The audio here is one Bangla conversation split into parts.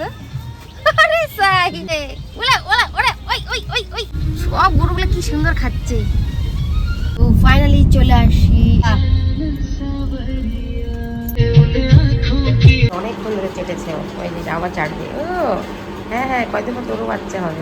দেখতো। আরে সাইডে ওলা ওলা ওরে ওই ওই ওই ওই সব গরুগুলো কি সুন্দর খাচ্ছে। তো ফাইনালি চলে আসি। অনেকক্ষণ ধরে চেটেছে, ওই যে আবার চাটবে। ও হ্যাঁ হ্যাঁ, কয়দিন পর তোরও বাচ্চা হবে।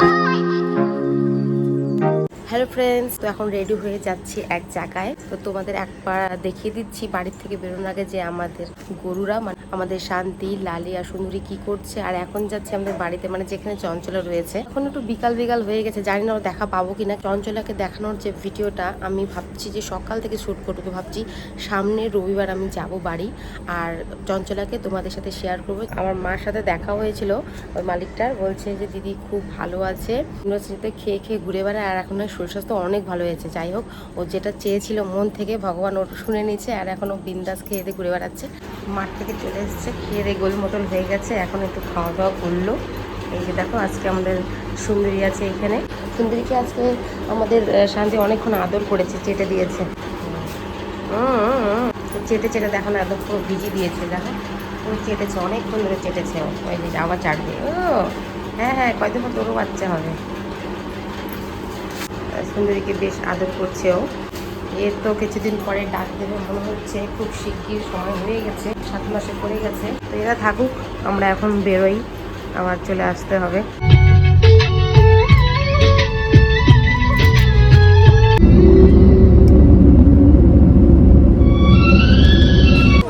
হ্যালো ফ্রেন্ডস, তো এখন রেডি হয়ে যাচ্ছি এক জায়গায়। তো তোমাদের একবার দেখিয়ে দিচ্ছি বাড়ির থেকে বেরোনোর আগে যে আমাদের গরুরা, মানে আমাদের শান্তি, লালি আর সুন্দরী কি করছে। আর এখন যাচ্ছি আমাদের বাড়িতে, মানে যেখানে চঞ্চলা রয়েছে। এখন একটু বিকাল বিকাল হয়ে গেছে, জানি না দেখা পাবো কিনা। চঞ্চলাকে দেখানোর যে ভিডিওটা আমি ভাবছি যে সকাল থেকে শ্যুট করবো। ভাবছি সামনে রবিবার আমি যাব বাড়ি, আর চঞ্চলাকে তোমাদের সাথে শেয়ার করবো। আমার মার সাথে দেখা হয়েছিল, ওই মালিকটার, বলছে যে দিদি খুব ভালো আছে, ইউনিভার্সিটিতে খেয়ে খেয়ে ঘুরে বেড়ায়, আর এখন শরীর স্বাস্থ্য অনেক ভালো হয়েছে। যাই হোক, ও যেটা চেয়েছিল মন থেকে ভগবান ওর শুনে নিয়েছে, আর এখন ও বিন্দাস খেয়ে দিয়ে ঘুরে বেড়াচ্ছে। মাঠ থেকে চলে এসেছে, খেয়ে দিয়ে গোলমোটল হয়ে গেছে, এখন একটু খাওয়া দাওয়া করলো। এই যে দেখো, আজকে আমাদের সুন্দরী আছে এখানে। সুন্দরীকে আজকে আমাদের শান্তি অনেকক্ষণ আদর করেছে, চেটে দিয়েছে। চেটে চেটে দেখো না, একদম পুরো ভিজি দিয়েছে। দেখো পুরো চেটেছে, অনেকক্ষণ ধরে চেটেছে। ওই যে আবার চাটবে। ও হ্যাঁ হ্যাঁ, কয়দিন পর তোরও বাচ্চা হবে। সুন্দরীকে বেশ আদর করছে ও। এর তো কিছুদিন পরে ডাক দেবে মনে হচ্ছে, খুব শিগগির সময় হয়ে গেছে, 7 মাসে পড়ে গেছে। তো এরা থাকুক, আমরা এখন বেরোই, আবার চলে আসতে হবে।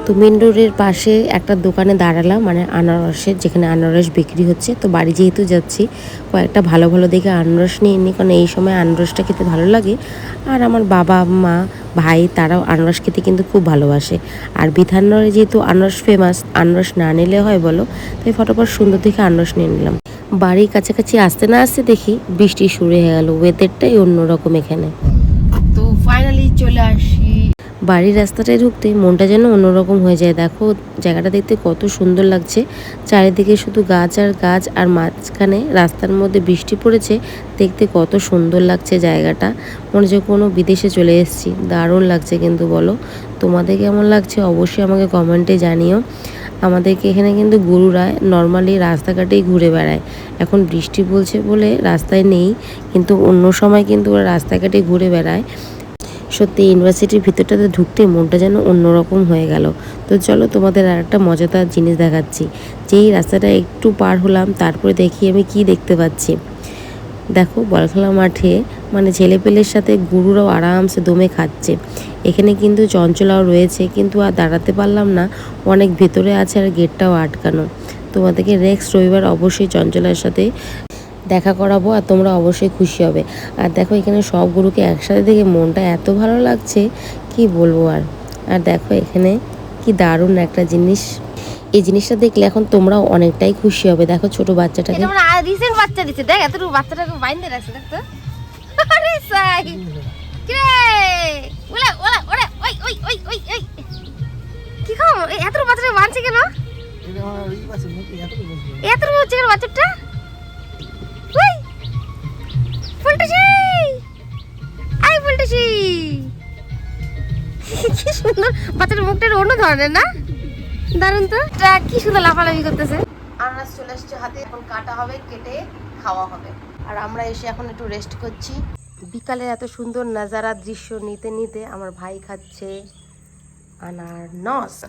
তো মেন রোডের পাশে একটা দোকানে দাঁড়ালাম, মানে আনারসের, যেখানে আনারস বিক্রি হচ্ছে। তো বাড়ি যেহেতু যাচ্ছি, কয়েকটা ভালো ভালো দেখে আনারস নিয়ে নিই, কারণ এই সময় আনারসটা খেতে ভালো লাগে। আর আমার বাবা মা ভাই তারাও আনারস খেতে কিন্তু খুব ভালোবাসে। আর বিধাননগরে যেহেতু আনারস ফেমাস, আনারস না নিলে হয় বলো, তাই ফটোফট সুন্দর দেখে আনারস নিয়ে নিলাম। বাড়ির কাছাকাছি আসতে না আসতে দেখি বৃষ্টি শুরু হয়ে গেল, ওয়েদারটাই অন্যরকম এখানে। তো ফাইনালি চলে আসি বাড়ির রাস্তাটায়। ঢুকতে মনটা যেন অন্যরকম হয়ে যায়। দেখো জায়গাটা দেখতে কত সুন্দর লাগছে, চারিদিকে শুধু গাছ আর গাছ, আর মাঝখানে রাস্তার মধ্যে বৃষ্টি পড়েছে, দেখতে কত সুন্দর লাগছে জায়গাটা। মনে হচ্ছে কোনো বিদেশে চলে এসেছি, দারুণ লাগছে। কিন্তু বলো তোমাদের কেমন লাগছে, অবশ্যই আমাকে কমেন্টে জানিও। আমাদেরকে এখানে কিন্তু গরুরা নর্মালি রাস্তাঘাটেই ঘুরে বেড়ায়। এখন বৃষ্টি বলছে বলে রাস্তায় নেই, কিন্তু অন্য সময় কিন্তু ওরা রাস্তাঘাটে ঘুরে বেড়ায়। সত্যি ইউনিভার্সিটির ভিতরটাতে ঢুকতে মনটা যেন অন্যরকম হয়ে গেল। তো চলো তোমাদের আর একটা মজাদার জিনিস দেখাচ্ছি। যেই রাস্তাটা একটু পার হলাম, তারপরে দেখি আমি কি দেখতে পাচ্ছি। দেখো বলখেলা মাঠে, মানে ছেলেপেলের সাথে গরুরাও আরামসে দমে খাচ্ছে। এখানে কিন্তু চঞ্চলাও রয়েছে, কিন্তু আর দাঁড়াতে পারলাম না, অনেক ভেতরে আছে আর গেটটাও আটকানো। তোমাদেরকে নেক্সট রবিবার অবশ্যই চঞ্চলার সাথে দেখা করাবো, আর তোমরা অবশ্যই খুশি হবে। আর দেখো এখানে সব গরুকে একসাথে দেখে মনটা এত ভালো লাগছে, কি বলবো আর। আর দেখো এখানে কি দারুণ একটা জিনিস, এই জিনিসটা দেখলে এখন তোমরাও অনেকটাই খুশি হবে। দেখো ছোট বাচ্চাটাকে, রিসেন্ট বাচ্চা দিছে, দেখ এতটুকু বাচ্চাটাকে বাইন্ধে রাখছে, দেখতো। আরে সাই কে ওলা ওলা ওরে ওই ওই ওই ওই ওই কি খাও, এতটুকু বাচ্চাটাকে বাঁধছে কেন? এতটুকু হচ্ছে কেন বাচ্চাটা? কি সুন্দর বাচ্চাটার মুখটা অন্য ধরনের না, দারুন তো। কি সুন্দর লাফালাফি করতেছে। আনারস চলে আসছে হাতে, এখন কাটা হবে, কেটে খাওয়া হবে। আর আমরা এসে এখন একটু রেস্ট করছি। বিকালে এত সুন্দর নাজারা দৃশ্য নিতে নিতে আমার ভাই খাচ্ছে আনারস।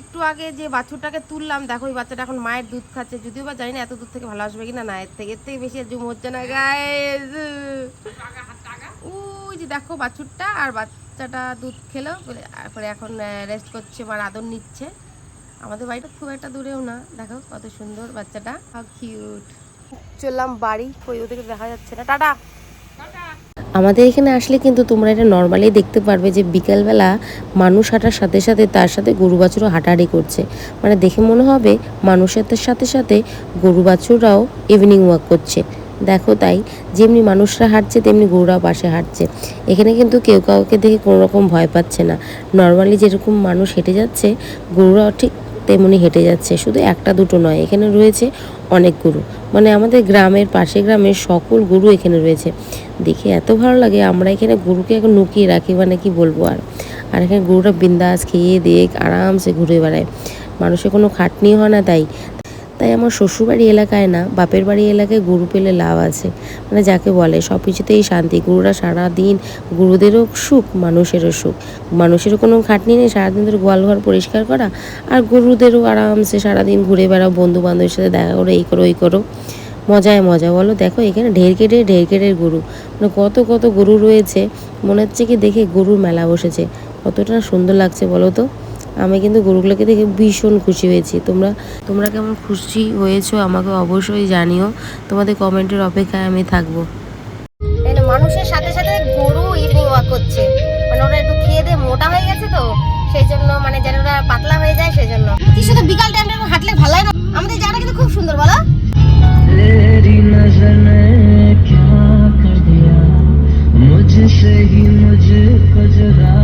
একটু আগে যে বাছুরটাকে তুললাম, দেখো ওই বাচ্চাটা এখন মায়ের দুধ খাচ্ছে। যদিও বা জানি না এত দুধ থেকে ভালো আসবে কিনা, না এর থেকে বেশি জুম হচ্ছে না গাইস। ওই যে দেখো বাছুরটা, আর বাচ্চাটা দুধ খেলো, তারপরে এখন রেস্ট করছে, মার আদর নিচ্ছে। আমাদের বাড়িটা খুব একটা দূরেও না, দেখো কত সুন্দর বাচ্চাটা, হাউ কিউট। চললাম বাড়ি, কই ওদেরকে দেখা যাচ্ছে না। টাটা। আমাদের এখানে আসলে কিন্তু তোমরা এটা নর্মালি দেখতে পারবে যে বিকালবেলা মানুষ হাঁটার সাথে সাথে তার সাথে গরু বাছুরও হাঁটাহাঁটি করছে। মানে দেখে মনে হবে মানুষের সাথে সাথে গরু বাছুররাও ইভিনিং ওয়াক করছে। দেখো তাই, যেমনি মানুষরা হাঁটছে তেমনি গরুরাও পাশে হাঁটছে। এখানে কিন্তু কেউ কাউকে দেখে কোনো রকম ভয় পাচ্ছে না। নর্মালি যেরকম মানুষ হেঁটে যাচ্ছে, গরুরাও ঠিক তেমনি হেঁটে যাচ্ছে। শুধু একটা দুটো নয়, এখানে রয়েছে অনেক গরু, মানে আমাদের গ্রামের পাশে গ্রামের সকল গরু এখানে রয়েছে। দেখে এত ভালো লাগে। আমরা এখানে গরুকে এখন লুকিয়ে রাখি, মানে কি বলবো আর। আর এখানে গরুরা বিন্দাস খেয়ে দিয়ে আরামসে ঘুরে বেড়ায়, মানুষের কোনো খাটনি হয় না। তাই তাই আমার শ্বশুরবাড়ি এলাকায় না, বাপের বাড়ি এলাকায় গরু পেলে লাভ আছে, মানে যাকে বলে সব কিছুতেই শান্তি। গরুরা সারাদিন, গরুদেরও সুখ মানুষেরও সুখ, মানুষেরও কোনো খাটনি নেই, সারাদিন ধরে গোয়ালঘর পরিষ্কার করা, আর গরুদেরও আরামসে সারাদিন ঘুরে বেড়াও, বন্ধু বান্ধবের সাথে দেখা করো, এই করো ওই করো, মজায় মজা বলো। দেখো এখানে ঢের কেটের গরু, মানে কত কত গরু রয়েছে, মনে হচ্ছে কি দেখে গরুর মেলা বসেছে, কতটা সুন্দর লাগছে বলো তো। আমি কিন্তু গরুগুলোকে দেখে ভীষণ খুশি হয়েছি। তোমরা তোমরা কেমন খুশি হয়েছো আমাকে অবশ্যই জানিও, তোমাদের কমেন্টের অপেক্ষায় আমি থাকবো। মানুষের সাথে সাথে গরু ইভিনিং ওয়াক করছে, মানে ওরা একটু খেয়ে দিয়ে মোটা হয়ে গেছে তো সেই জন্য, মানে যেন ওরা পাতলা হয়ে যায় সেই জন্য। শুধু বিকাল টাইমটা হাঁটলে ভালো লাগে না? আমাদের জায়গাটা কিন্তু খুব সুন্দর বলো। तेरी नजर ने क्या कर दिया मुझसे ही मुझको जुदा